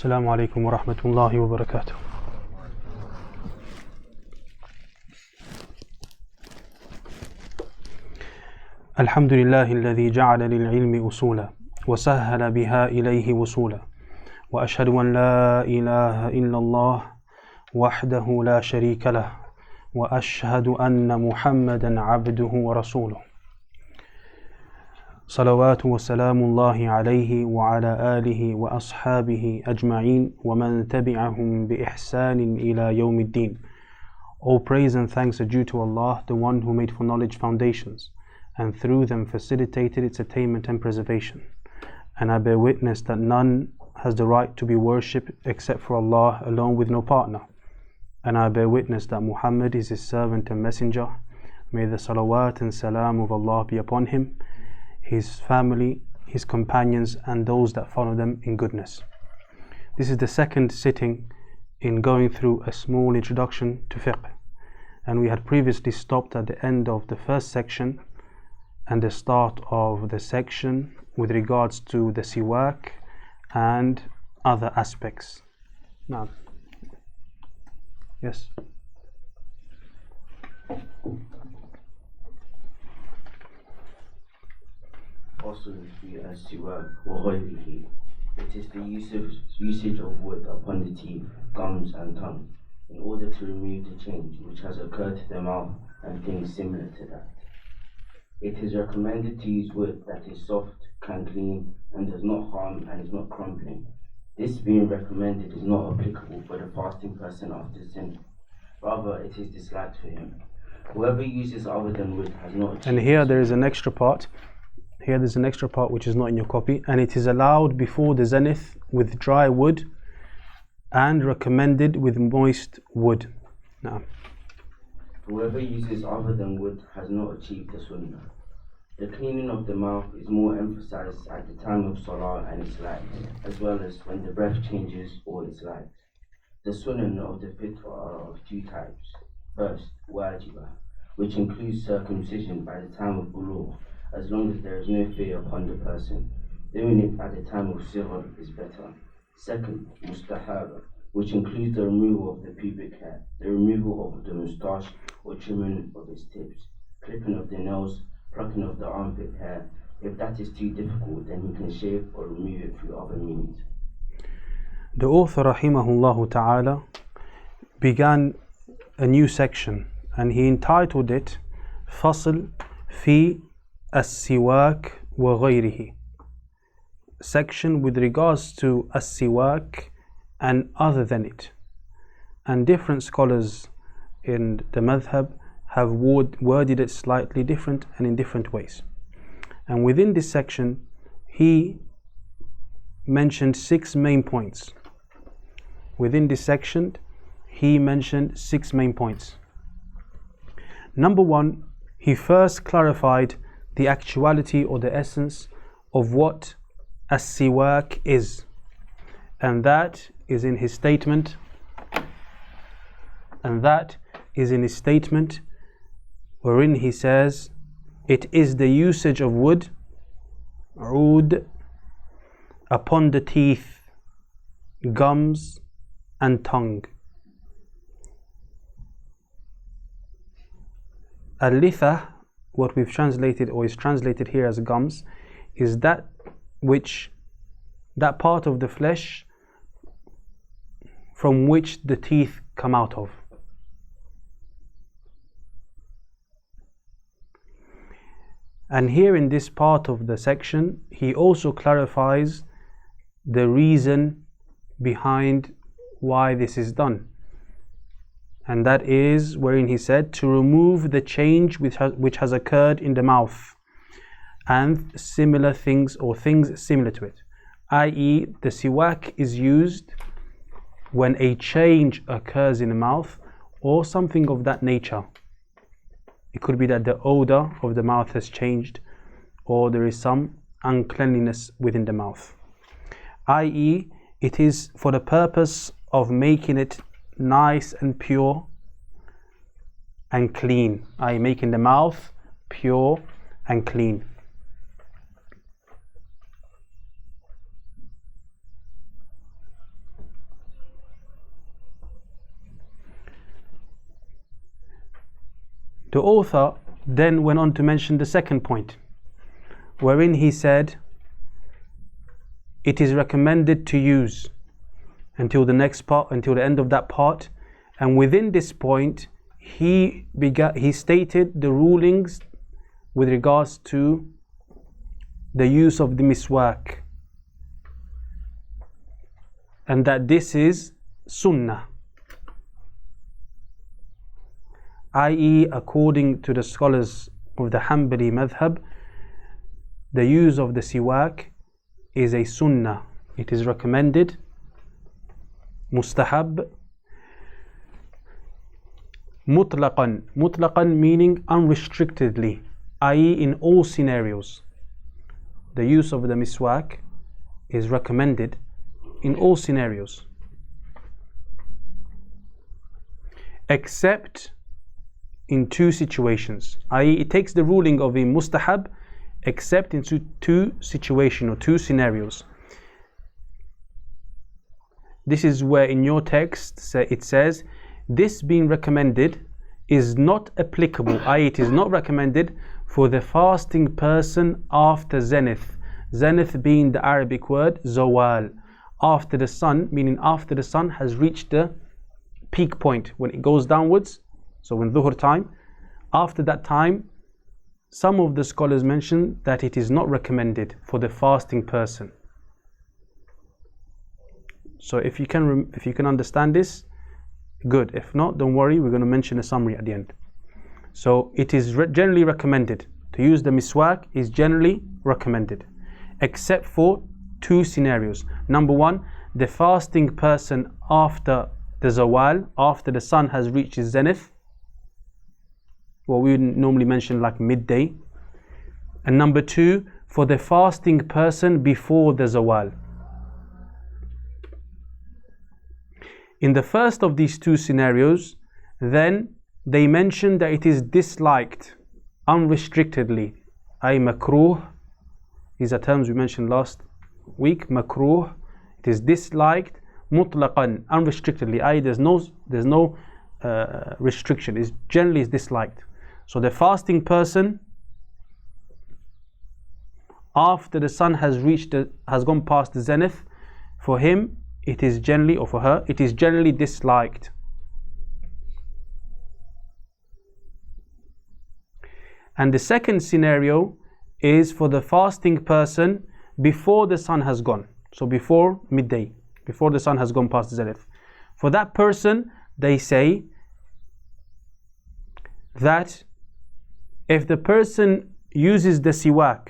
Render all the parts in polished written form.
السلام عليكم ورحمة الله وبركاته. الحمد لله الذي جعل للعلم أصولا وسهل بها إليه وصولا، وأشهد أن لا إله إلا الله وحده لا شريك له، وأشهد أن محمدا عبده ورسوله، صلوات وسلام الله عليه وعلى آله وأصحابه أجمعين ومن تبعهم بإحسان إلى يوم الدين. All praise and thanks are due to Allah, the one who made for knowledge foundations, and through them facilitated its attainment and preservation. And I bear witness that none has the right to be worshipped except for Allah alone with no partner. And I bear witness that Muhammad is his servant and messenger. May the salawat and salam of Allah be upon him, his family, his companions, and those that follow them in goodness. This is the second sitting in going through a small introduction to fiqh, and we had previously stopped at the end of the first section and the start of the section with regards to the siwaak and other aspects. Now, yes. Also في al-Siwaak وغيره. It is the usage of wood upon the teeth, gums and tongue in order to remove the change which has occurred to the mouth and things similar to that. It is recommended to use wood that is soft, can clean, and does not harm and is not crumbling. This being recommended is not applicable for the fasting person after sin. Rather, it is disliked for him. Whoever uses other than wood has not achieved. And here there is an extra part. Here there's an extra part which is not in your copy, and it is allowed before the zenith with dry wood and recommended with moist wood. Now, whoever uses other than wood has not achieved the sunnah. The cleaning of the mouth is more emphasized at the time of salah and its likes, as well as when the breath changes or its likes. The sunnah of the Fitrah are of two types. First, wajibah, which includes circumcision by the time of bulugh, as long as there is no fear upon the person. Doing it at the time of sighar is better. Second, mustahaba, which includes the removal of the pubic hair, the removal of the moustache or trimming of its tips, clipping of the nails, plucking of the armpit hair. If that is too difficult, then he can shave or remove it through other means. The author rahimahullah ta'ala began a new section, and he entitled it Fasl fi al-Siwaak wa ghayrihi, section with regards to al-Siwaak and other than it. And different scholars in the madhab have worded it slightly different and in different ways. And within this section he mentioned 6 main points. Within this section he mentioned 6 main points. Number 1, he first clarified the actuality or the essence of what al-Siwaak is, and that is in his statement wherein he says it is the usage of wood, oud, upon the teeth, gums and tongue. Al-litha, what we've translated or is translated here as gums, is that part of the flesh from which the teeth come out of. And here in this part of the section he also clarifies the reason behind why this is done, and that is wherein he said to remove the change which has occurred in the mouth and similar things or things similar to it, i.e. the siwaak is used when a change occurs in the mouth or something of that nature. It could be that the odor of the mouth has changed, or there is some uncleanliness within the mouth, i.e. it is for the purpose of making it nice and pure and clean, i.e. making the mouth pure and clean. The author then went on to mention the second point, wherein he said it is recommended to use until the next part, until the end of that part. And within this point, he stated the rulings with regards to the use of the miswak, and that this is sunnah, i.e., according to the scholars of the Hanbali madhab, the use of the siwak is a sunnah. It is recommended, mustahab, mutlaqan. Mutlaqan meaning unrestrictedly, i.e., in all scenarios. The use of the miswak is recommended in all scenarios, except in two situations, i.e., it takes the ruling of a mustahab except in two situations or two scenarios. This is where in your text it says this being recommended is not applicable, i.e., it is not recommended for the fasting person after zenith. Zenith being the Arabic word zawal, after the sun, meaning after the sun has reached the peak point when it goes downwards. So when dhuhr time, after that time, some of the scholars mention that it is not recommended for the fasting person. So if you can understand this, good. If not, don't worry, we're going to mention a summary at the end. So it is generally recommended to use the miswak, is generally recommended, except for two scenarios. Number one, the fasting person after the zawal, after the sun has reached its zenith, what we normally mention like midday. And number two, for the fasting person before the zawal. In the first of these two scenarios, then they mention that it is disliked unrestrictedly, ay makruh. These are terms we mentioned last week. Makruh, it is disliked mutlaqan, unrestrictedly, i.e., there's no restriction. It generally is disliked. So the fasting person after the sun has gone past the zenith, for him it is generally, or for her, it is generally disliked. And the second scenario is for the fasting person before the sun has gone, so before midday, before the sun has gone past the zenith. For that person, they say that if the person uses the siwak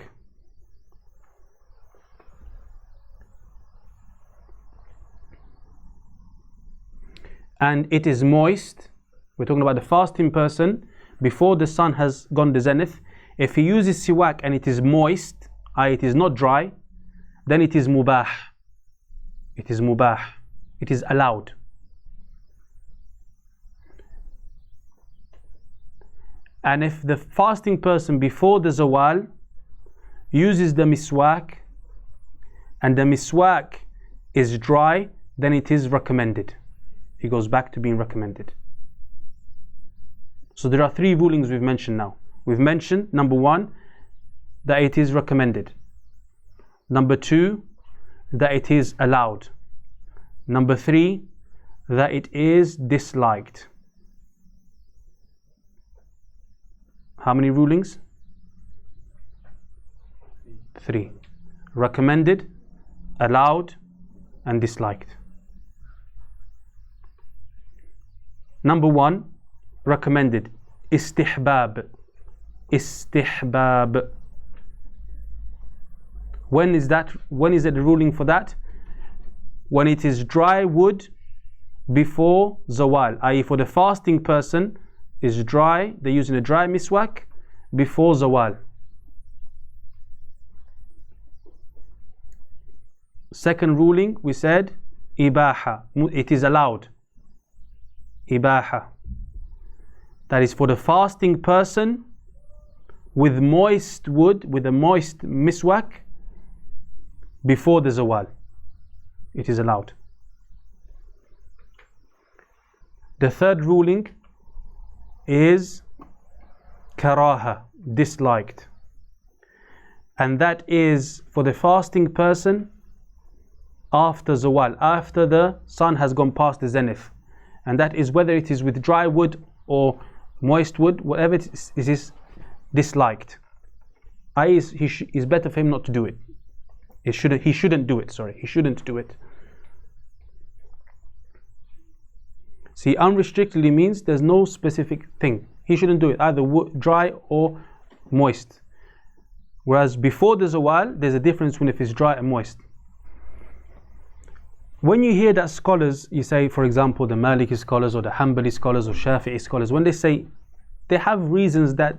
and it is moist, we're talking about the fasting person before the sun has gone to zenith, if he uses siwak and it is moist, i.e., it is not dry, then it is mubah. It is mubah. It is allowed. And if the fasting person before the zawal uses the miswak and the miswak is dry, then it is recommended. It goes back to being recommended. So there are three rulings we've mentioned now. We've mentioned, number one, that it is recommended. Number two, that it is allowed. Number three, that it is disliked. How many rulings? Three. Recommended, allowed, and disliked. Number one, recommended. Istihbab. Istihbab. When is it the ruling for that? When it is dry wood before zawal, i.e., for the fasting person is dry, they're using a dry miswak before zawal. Second ruling, we said ibaha, it is allowed. Ibaha, that is for the fasting person with moist wood, with a moist miswak before the zawal. It is allowed. The third ruling is karaha, disliked. And that is for the fasting person after zawal, after the sun has gone past the zenith. And that is whether it is with dry wood or moist wood, whatever it is disliked. It's better for him not to do it. He shouldn't do it, sorry. He shouldn't do it. See, unrestrictedly means there's no specific thing. He shouldn't do it, either dry or moist. Whereas before the zawal, there's a difference between if it's dry and moist. When you hear that scholars, you say, for example, the Maliki scholars or the Hanbali scholars or Shafi'i scholars, when they say, they have reasons that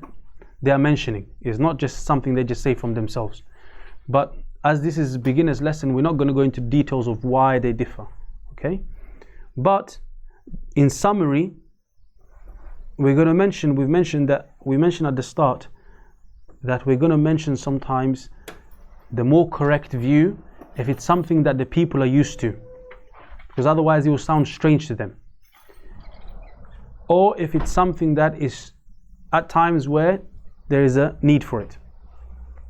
they are mentioning. It's not just something they just say from themselves. But as this is a beginner's lesson, we're not going to go into details of why they differ. Okay? But in summary, we're going to mention, we mentioned at the start that we're going to mention sometimes the more correct view if it's something that the people are used to, because otherwise it will sound strange to them, or if it's something that is at times where there is a need for it.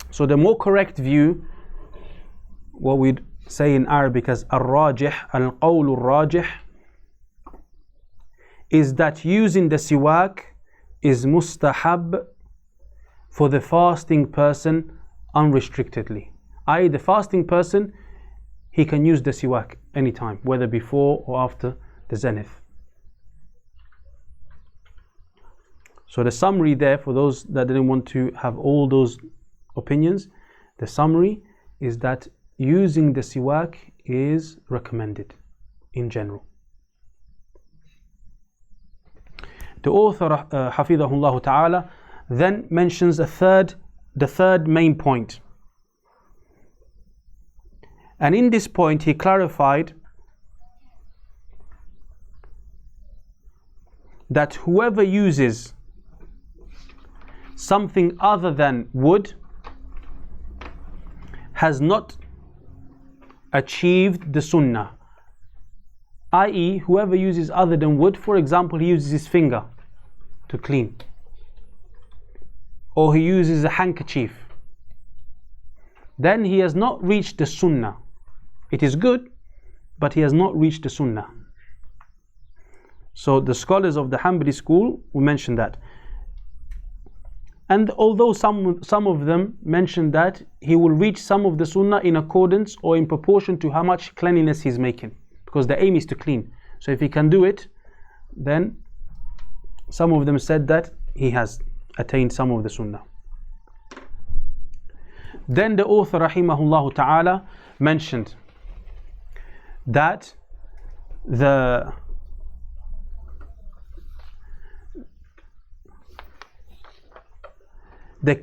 So the more correct view, what we'd say in Arabic as al-rajih, al-qawl al-rajih, is that using the siwak is mustahab for the fasting person unrestrictedly. i.e., the fasting person, he can use the siwak anytime, whether before or after the zenith. So the summary there, for those that didn't want to have all those opinions, the summary is that using the siwak is recommended in general. The author, Hafidhahullah Ta'ala, then mentions the third main point. And in this point he clarified that whoever uses something other than wood has not achieved the sunnah. i.e., whoever uses other than wood, for example, he uses his finger to clean, or he uses a handkerchief, then he has not reached the sunnah. It is good, but he has not reached the sunnah. So the scholars of the Hanbali school will mention that. And although some of them mention that he will reach some of the sunnah in accordance or in proportion to how much cleanliness he's making, because the aim is to clean. So if he can do it, then some of them said that he has attained some of the sunnah. Then the author, rahimahullah ta'ala, mentioned that the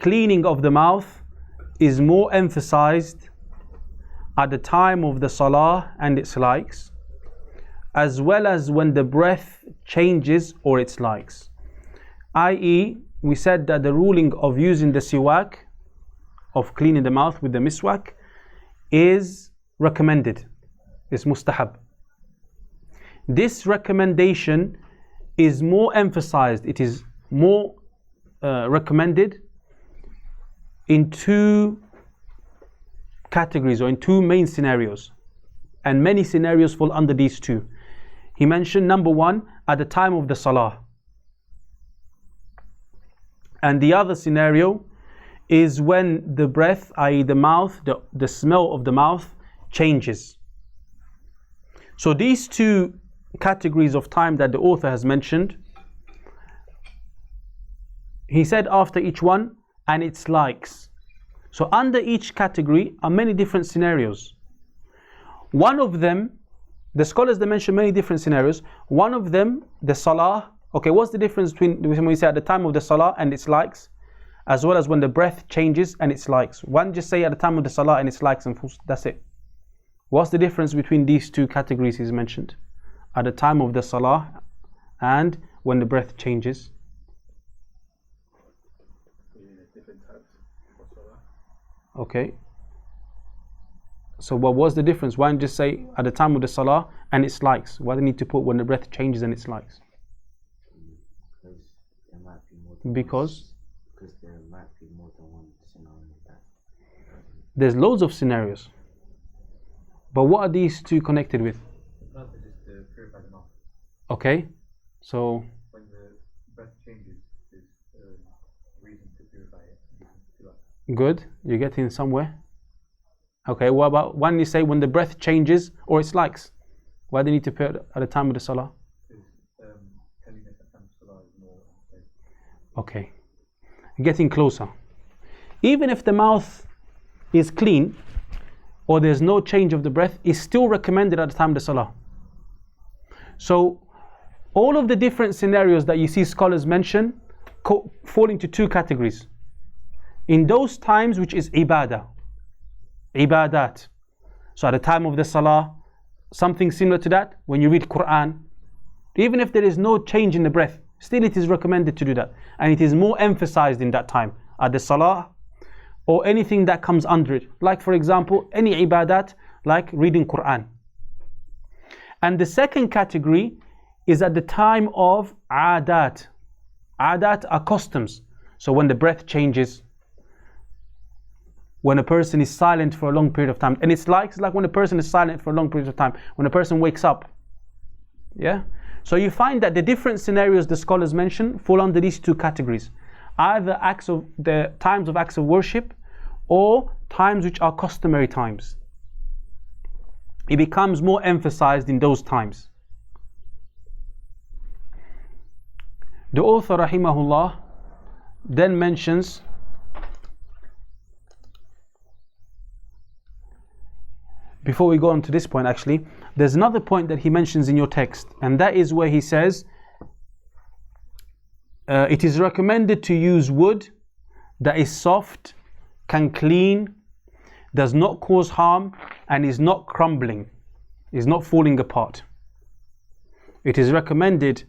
cleaning of the mouth is more emphasized at the time of the salah and its likes, as well as when the breath changes or its likes. i.e., we said that the ruling of using the siwak, of cleaning the mouth with the miswak, is recommended, is mustahab. This recommendation is more emphasized, it is more recommended in two categories, or in two main scenarios, and many scenarios fall under these two. He mentioned number one, at the time of the salah, and the other scenario is when the breath, i.e. the mouth, the smell of the mouth changes. So these two categories of time that the author has mentioned, he said after each one, and its likes. So under each category are many different scenarios. One of them, the scholars, they mention many different scenarios. One of them, the salah. Okay, what's the difference between when we say at the time of the salah and its likes, as well as when the breath changes and its likes? One just say at the time of the salah and its likes, and that's it. What's the difference between these two categories he's mentioned? At the time of the salah and when the breath changes. Okay. So what was the difference? Why not just say at the time of the salah and its likes? Why do they need to put when the breath changes and its likes? Because there might be more because There's loads of scenarios. But what are these two connected with? The purpose is to purify the mouth. Okay, so When the breath changes, there's a reason to purify it. good, you're getting somewhere. Okay, what about when you say when the breath changes or it's likes? Why do you need to put it at the time of the salah? Because cleanliness at time of salah is more emphasized. Okay, getting closer. Even if the mouth is clean or there's no change of the breath, it's still recommended at the time of the salah. So all of the different scenarios that you see scholars mention fall into two categories. In those times which is ibadah, ibadat. So at the time of the salah, something similar to that, when you read Quran, even if there is no change in the breath, still it is recommended to do that. And it is more emphasized in that time, at the salah, or anything that comes under it. Like for example, any ibadat, like reading Quran. And the second category is at the time of adat. Adat are customs. So when the breath changes, when a person is silent for a long period of time, and it's like when a person is silent for a long period of time, when a person wakes up. Yeah? So you find that the different scenarios the scholars mention fall under these two categories. Either the times of acts of worship or times which are customary times. It becomes more emphasized in those times. The author rahimahullah then mentions before we go on to this point, actually, there's another point that he mentions in your text, and that is where he says it is recommended to use wood that is soft, can clean, does not cause harm, and is not crumbling, is not falling apart. It is recommended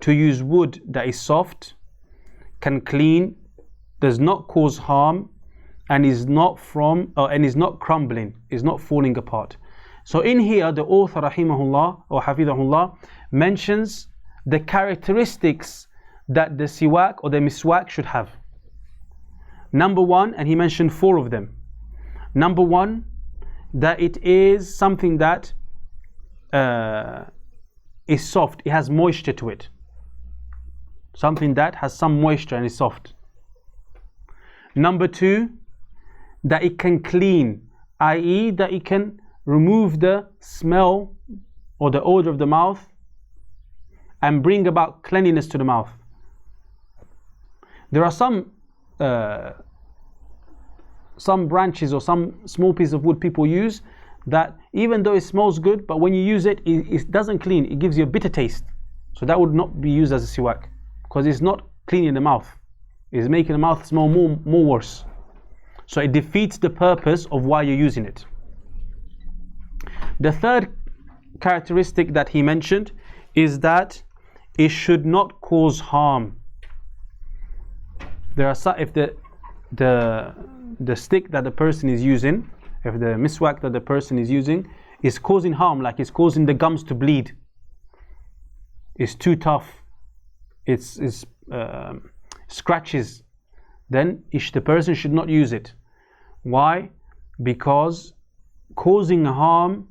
to use wood that is soft, can clean, does not cause harm, and is not crumbling, is not falling apart. So in here, the author rahimahullah or hafidhahullah mentions the characteristics that the siwak or the miswak should have. Number one, and he mentioned 4 of them. Number one, that it is something that is soft, it has moisture to it. Something that has some moisture and is soft. Number 2, that it can clean, i.e. that it can remove the smell or the odor of the mouth and bring about cleanliness to the mouth. There are some branches or some small piece of wood people use that even though it smells good, but when you use it, it doesn't clean, it gives you a bitter taste. So that would not be used as a siwak because it's not cleaning the mouth, it's making the mouth smell more worse. So it defeats the purpose of why you're using it. The third characteristic that he mentioned is that it should not cause harm. There are some, if the stick that the person is using, if the miswak that the person is using is causing harm, like it's causing the gums to bleed, it's too tough, it's scratches, then the person should not use it. Why? Because causing harm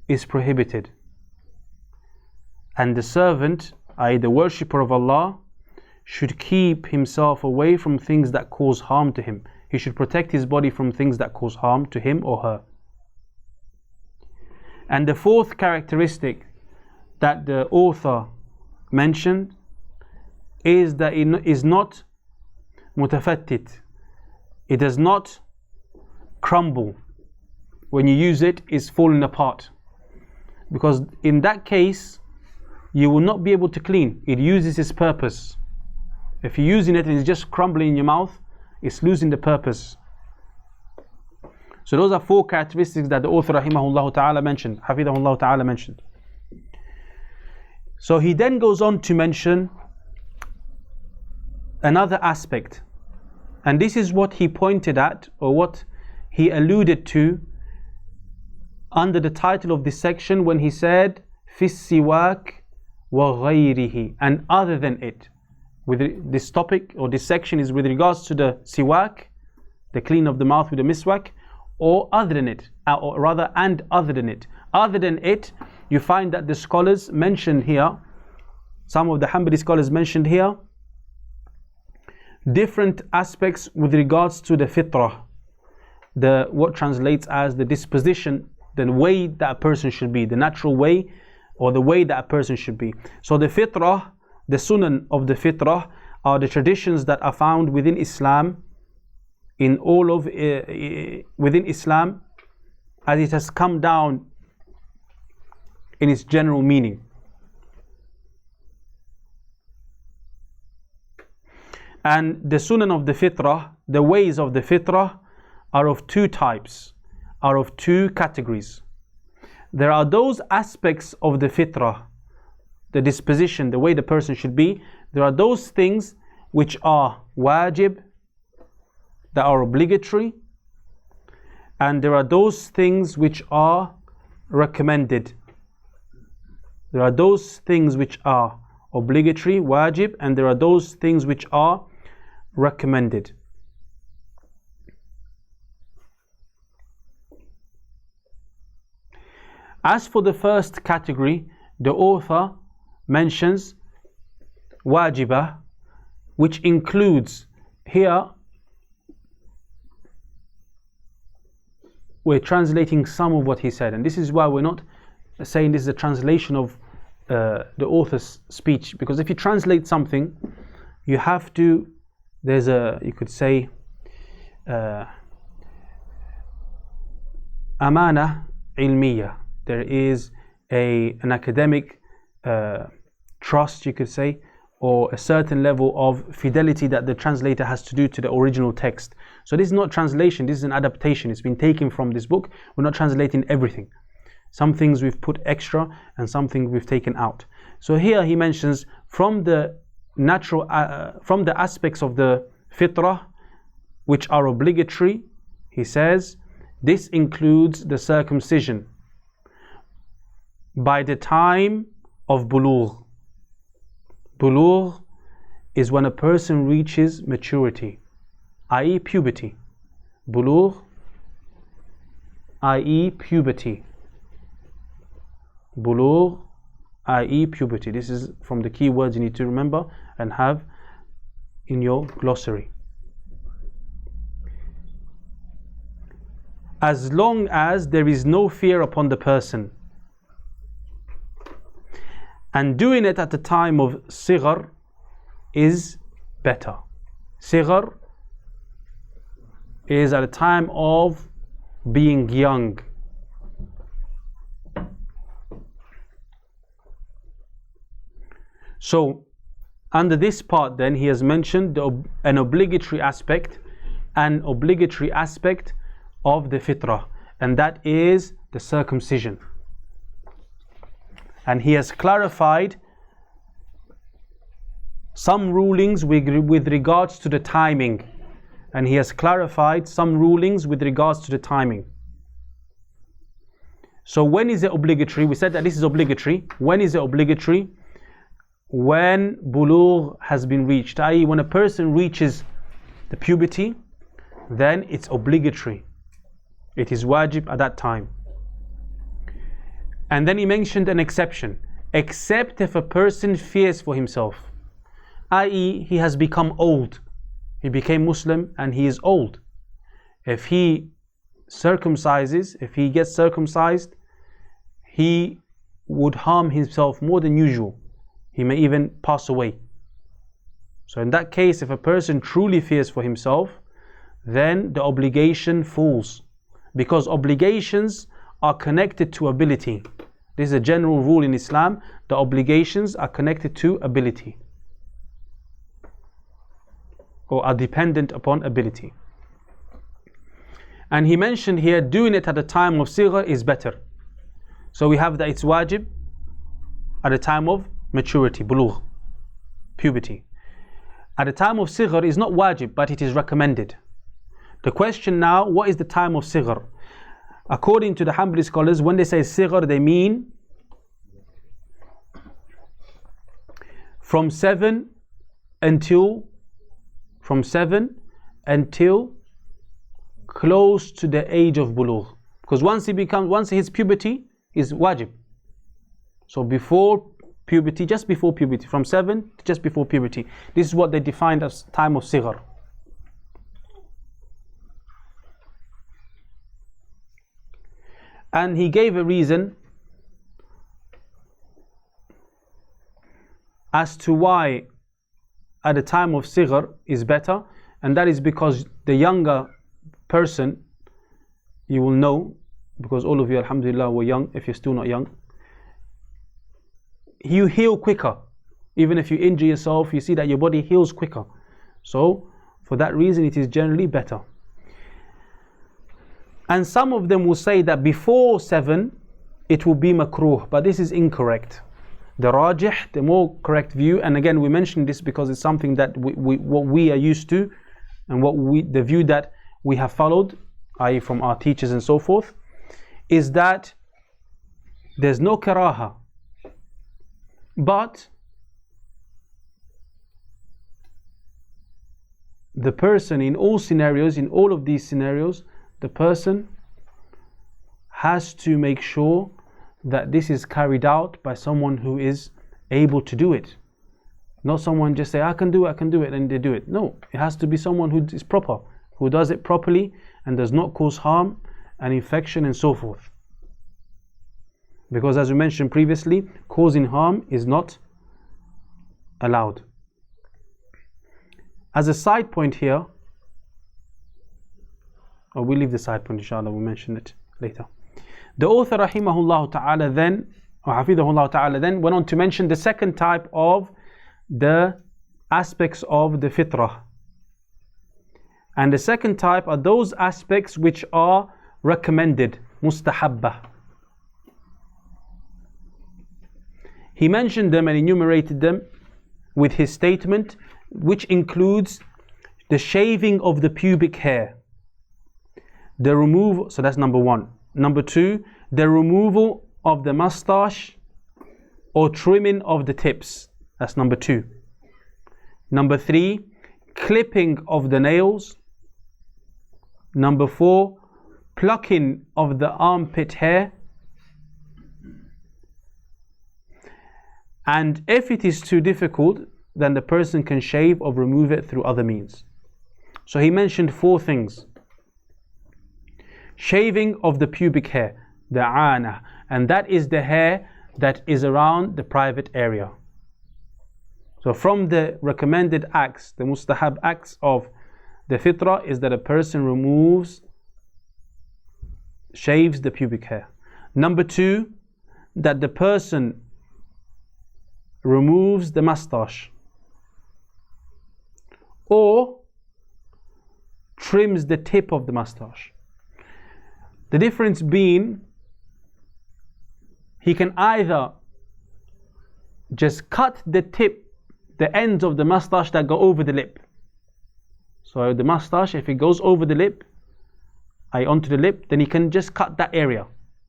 is prohibited. And the servant, i.e. the worshipper of Allah, should keep himself away from things that cause harm to him. He should protect his body from things that cause harm to him or her. And the fourth characteristic that the author mentioned is that it is not mutafattit. It does not crumble. When you use it, it's falling apart. Because in that case, you will not be able to clean. It uses its purpose. If you're using it and it's just crumbling in your mouth, it's losing the purpose. So those are 4 characteristics that the author rahimahullah ta'ala mentioned, hafidhahullah ta'ala mentioned. So he then goes on to mention another aspect. And this is what he pointed at, or what he alluded to under the title of this section when he said, Fi al-Siwaak wa ghayrihi, and other than it. With this topic or this section is with regards to the siwak, the clean of the mouth with the miswak, or other than it, or rather, and other than it. Other than it, you find that the scholars mentioned here, some of the Hanbali scholars mentioned here, different aspects with regards to the fitrah, what translates as the disposition, the way that a person should be, the natural way, or the way that a person should be. So the fitrah, the sunan of the fitrah, are the traditions that are found within Islam, within Islam, as it has come down in its general meaning. And the sunan of the fitrah, the ways of the fitrah, are of two types, are of two categories. There are those aspects of the fitrah, the disposition, the way the person should be. There are those things which are wajib, that are obligatory, and there are those things which are recommended. There are those things which are obligatory, wajib, and there are those things which are recommended. As for the first category, the author mentions wajibah, which includes, here we're translating some of what he said, and this is why we're not saying this is a translation of the author's speech, because if you translate something, you have to, there's a, you could say, amana ilmiya. There is an academic trust, you could say, or a certain level of fidelity that the translator has to do to the original text. So this is not translation, this is an adaptation. It's been taken from this book. We're not translating everything. Some things we've put extra and some things we've taken out. So here he mentions from the natural, from the aspects of the fitrah which are obligatory, he says, this includes the circumcision by the time of bulugh. Bulugh is when a person reaches maturity, i.e. puberty. Bulugh, i.e. puberty. Bulugh, i.e. puberty. This is from the key words you need to remember and have in your glossary. As long as there is no fear upon the person, and doing it at the time of sighar is better. Sighar is at a time of being young. So under this part then he has mentioned an obligatory aspect of the fitrah, and that is the circumcision. And he has clarified some rulings with regards to the timing. And he has clarified some rulings with regards to the timing. So when is it obligatory? We said that this is obligatory. When is it obligatory? When bulugh has been reached, i.e. when a person reaches the puberty, then it's obligatory. It is wajib at that time. And then he mentioned an exception, except if a person fears for himself, i.e. he has become old. He became Muslim and he is old. If he circumcises, if he gets circumcised, he would harm himself more than usual. He may even pass away. So in that case, if a person truly fears for himself, then the obligation falls, because obligations are connected to ability. This is a general rule in Islam. The obligations are connected to ability, or are dependent upon ability. And he mentioned here doing it at the time of sighar is better. So we have that it's wajib at the time of maturity, bulugh, puberty. At the time of sighar is not wajib, but it is recommended. The question now, what is the time of sighar? According to the Hanbali scholars, when they say sighar, they mean from 7 until close to the age of bulugh. Because once he hits puberty, is wajib. So before puberty, just before puberty, from 7 to just before puberty. This is what they defined as time of sighar. And he gave a reason as to why at the time of sighar is better, and that is because the younger person, you will know, because all of you alhamdulillah were young, if you're still not young, you heal quicker. Even if you injure yourself, you see that your body heals quicker. So for that reason it is generally better. And some of them will say that before 7 it will be makruh, but this is incorrect. The rajih, the more correct view, and again we mention this because it's something that what we are used to, and the view that we have followed, i.e. from our teachers and so forth, is that there's no karaha, but the person in all scenarios, in all of these scenarios, the person has to make sure that this is carried out by someone who is able to do it. Not someone just say, I can do it, and they do it. No, it has to be someone who is proper, who does it properly and does not cause harm and infection and so forth. Because as we mentioned previously, causing harm is not allowed. As a side point here, or we'll leave the side point inshallah, we'll mention it later. The author rahimahullah ta'ala then, or hafidhahullah ta'ala then, went on to mention the second type of the aspects of the fitrah. And the second type are those aspects which are recommended, mustahabba. He mentioned them and enumerated them with his statement, which includes the shaving of the pubic hair, the removal, so that's number 1. Number 2, the removal of the mustache or trimming of the tips, that's number 2. Number 3, clipping of the nails. Number 4, plucking of the armpit hair. And if it is too difficult, then the person can shave or remove it through other means. So he mentioned 4 things. Shaving of the pubic hair, the ana, and that is the hair that is around the private area. So from the recommended acts, the mustahab acts of the fitrah is that a person shaves the pubic hair. Number 2, that the person removes the mustache or trims the tip of the mustache. The difference being, he can either just cut the ends of the mustache that go over the lip. So the mustache, if it goes over the lip, onto the lip, then he can just cut that area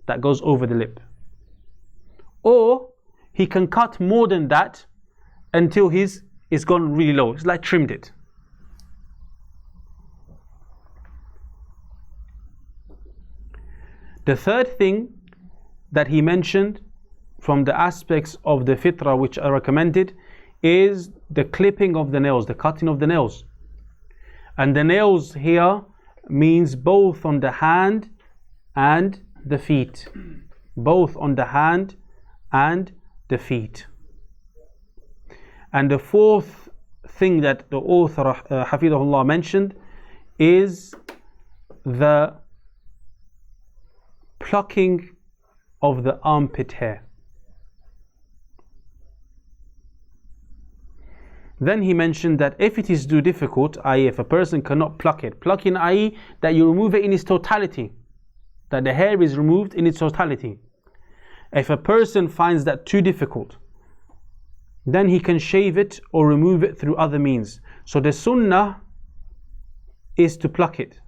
that goes over the lip. Or he can cut more than that until it's gone really low. It's like trimmed it. The third thing that he mentioned from the aspects of the fitrah which are recommended is the clipping of the nails, the cutting of the nails. And the nails here means both on the hand and the feet. Both on the hand and the feet. And the fourth thing that the author hafidhahullah mentioned is the plucking of the armpit hair. Then he mentioned that if it is too difficult, i.e. if a person cannot pluck it, plucking, i.e. that you remove it in its totality, that the hair is removed in its totality. If a person finds that too difficult, then he can shave it or remove it through other means. So the sunnah is to pluck it,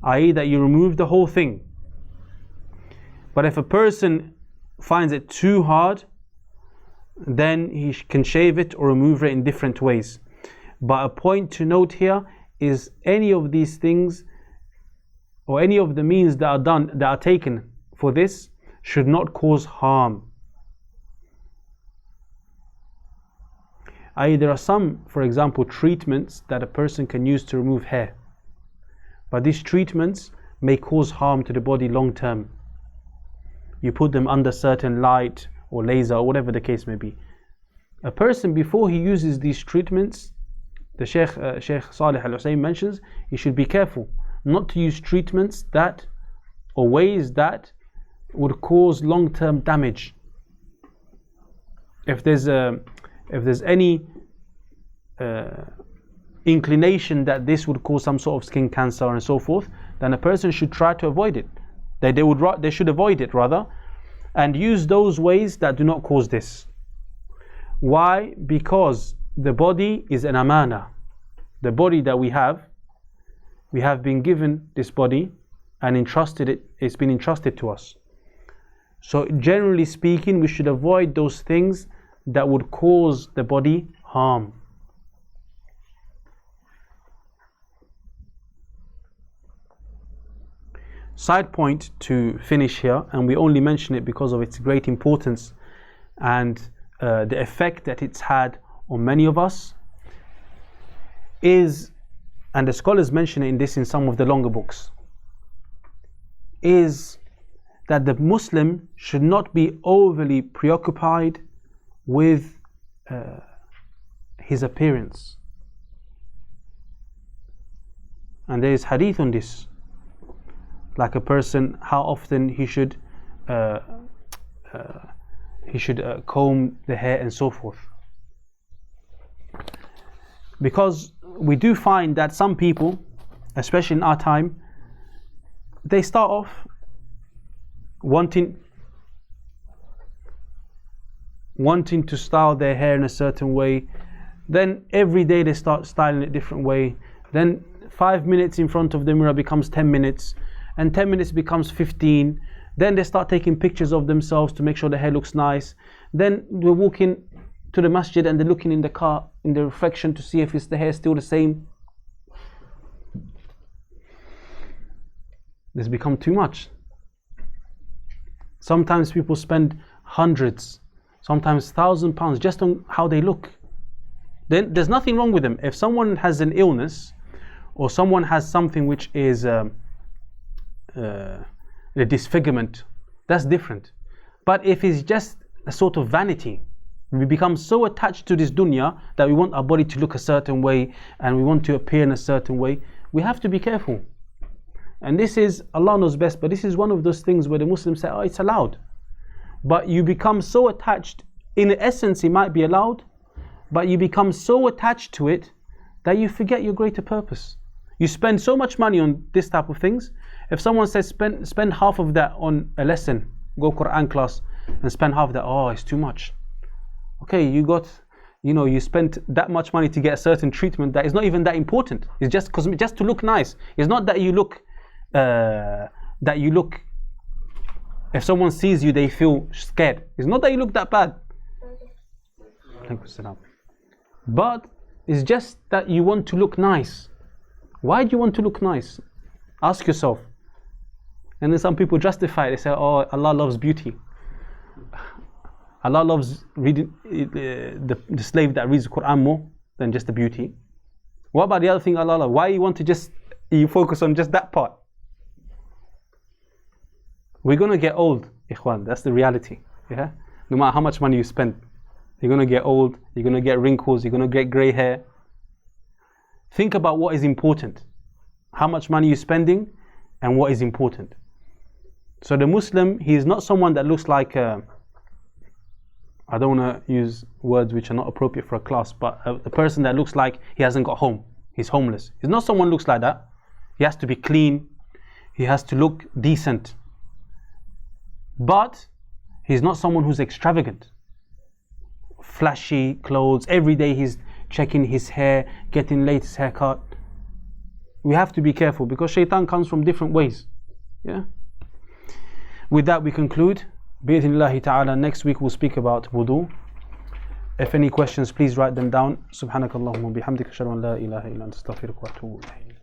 i.e. that you remove the whole thing. But if a person finds it too hard, then he can shave it or remove it in different ways. But a point to note here is any of these things or any of the means that are taken for this should not cause harm. i.e., there are some, for example, treatments that a person can use to remove hair, but these treatments may cause harm to the body long term. You put them under certain light or laser or whatever the case may be. A person, before he uses these treatments, the Sheikh Salih Al-Hussein mentions, he should be careful not to use treatments that or ways that would cause long-term damage. If there's any inclination that this would cause some sort of skin cancer and so forth, then a person should try to avoid it. They should avoid it rather, and use those ways that do not cause this. Why? Because the body is an amana. The body that we have been given this body and it's been entrusted to us. So generally speaking, we should avoid those things that would cause the body harm. Side point to finish here, and we only mention it because of its great importance and the effect that it's had on many of us, is, and the scholars mention in some of the longer books, is that the Muslim should not be overly preoccupied with his appearance. And there is hadith on this, like a person, how often he should comb the hair and so forth. Because we do find that some people, especially in our time, they start off wanting to style their hair in a certain way, then every day they start styling it a different way, then 5 minutes in front of the mirror becomes 10 minutes, and 10 minutes becomes 15, then they start taking pictures of themselves to make sure the hair looks nice, then they're walking to the masjid and they're looking in the car, in the reflection, to see if the hair is still the same. This become too much. Sometimes people spend hundreds, sometimes £1,000 just on how they look. Then there's nothing wrong with them. If someone has an illness or someone has something which is a disfigurement, that's different. But if it's just a sort of vanity, we become so attached to this dunya that we want our body to look a certain way and we want to appear in a certain way, we have to be careful. And this is, Allah knows best, but this is one of those things where the Muslims say, oh, it's allowed. But you become so attached, in essence it might be allowed, but you become so attached to it that you forget your greater purpose. You spend so much money on this type of things. If someone says spend half of that on a lesson, go Quran class and spend half of that, oh, it's too much. Okay, you spent that much money to get a certain treatment that is not even that important. It's just to look nice. It's not that you look if someone sees you they feel scared. It's not that you look that bad. But it's just that you want to look nice. Why do you want to look nice? Ask yourself. And then some people justify it. They say, oh, Allah loves beauty. Allah loves reading the slave that reads the Quran more than just the beauty. What about the other thing Allah loves? Why you want to you focus on just that part? We're going to get old, ikhwan. That's the reality. Yeah? No matter how much money you spend, you're going to get old, you're going to get wrinkles, you're going to get grey hair. Think about what is important. How much money you're spending and what is important. So the Muslim, he is not someone that looks like I don't want to use words which are not appropriate for a class, but the person that looks like he hasn't got home, he's homeless. He's not someone who looks like that. He has to be clean, he has to look decent. But he's not someone who's extravagant. Flashy clothes, every day he's checking his hair, getting latest haircut. We have to be careful because shaitan comes from different ways. Yeah. With that we conclude. Bi-idhnillahi ta'ala, next week we'll speak about wudu. If any questions, please write them down. Subhanakallahumma bihamdika ashhadu an la ilaha illa anta astaghfiruka wa atubu ilayk.